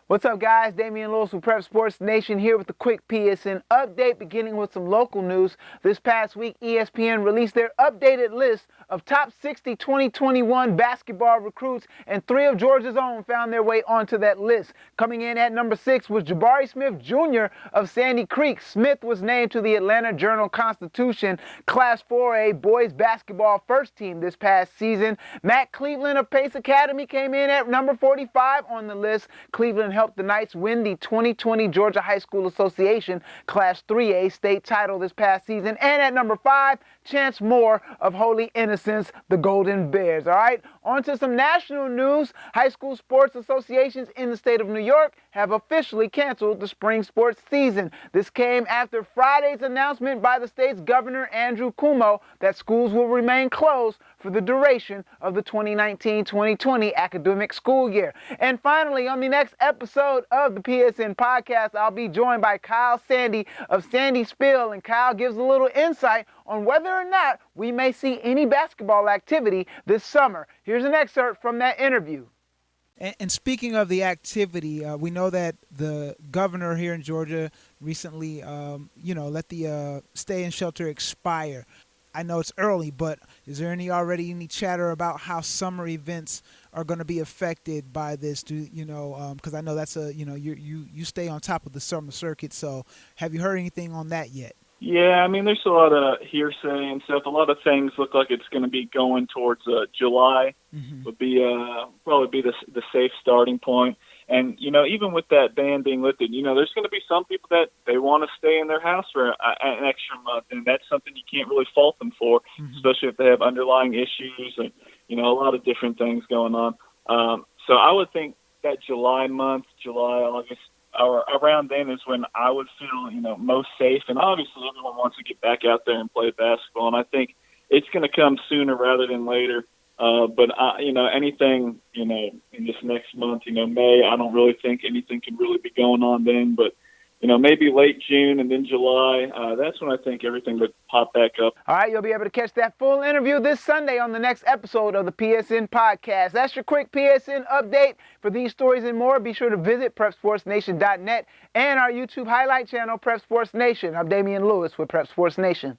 What's up, guys? Damian Lewis with Prep Sports Nation here with a quick PSN update, beginning with some local news. This past week, ESPN released their updated list of top 60 2021 basketball recruits, and 3 of Georgia's own found their way onto that list. Coming in at number 6 was Jabari Smith Jr. of Sandy Creek. Smith was named to the Atlanta Journal-Constitution Class 4A boys basketball first team this past season. Matt Cleveland of Pace Academy came in at number 45 on the list. Cleveland helped the Knights win the 2020 Georgia High School Association Class 3A state title this past season. And at number 5, Chance Moore of Holy Innocents, the Golden Bears. All right, on to some national news. High school sports associations in the state of New York have officially canceled the spring sports season. This came after Friday's announcement by the state's governor, Andrew Cuomo, that schools will remain closed for the duration of the 2019-2020 academic school year. And finally, on the next episode of the PSN Podcast, I'll be joined by Kyle Sandy of Sandy Spiel, and Kyle gives a little insight on whether or not we may see any basketball activity this summer. Here's an excerpt from that interview. And speaking of the activity, we know that the governor here in Georgia recently, let the stay in shelter expire. I know it's early, but is there already any chatter about how summer events are going to be affected by this? Because I know that's you stay on top of the summer circuit. So have you heard anything on that yet? Yeah, I mean, there's a lot of hearsay and stuff. A lot of things look like it's going to be going towards July. Would be probably be the safe starting point. And, even with that ban being lifted, there's going to be some people that they want to stay in their house for an extra month, and that's something you can't really fault them for, especially if they have underlying issues and, a lot of different things going on. So I would think that July month, July, August, or around then is when I would feel, most safe. And obviously everyone wants to get back out there and play basketball, and I think it's going to come sooner rather than later. But anything, in this next month, May, I don't really think anything can really be going on then. But, maybe late June and then July, that's when I think everything would pop back up. All right, you'll be able to catch that full interview this Sunday on the next episode of the PSN Podcast. That's your quick PSN update. For these stories and more, be sure to visit PrepSportsNation.net and our YouTube highlight channel, Prep Sports Nation. I'm Damian Lewis with Prep Sports Nation.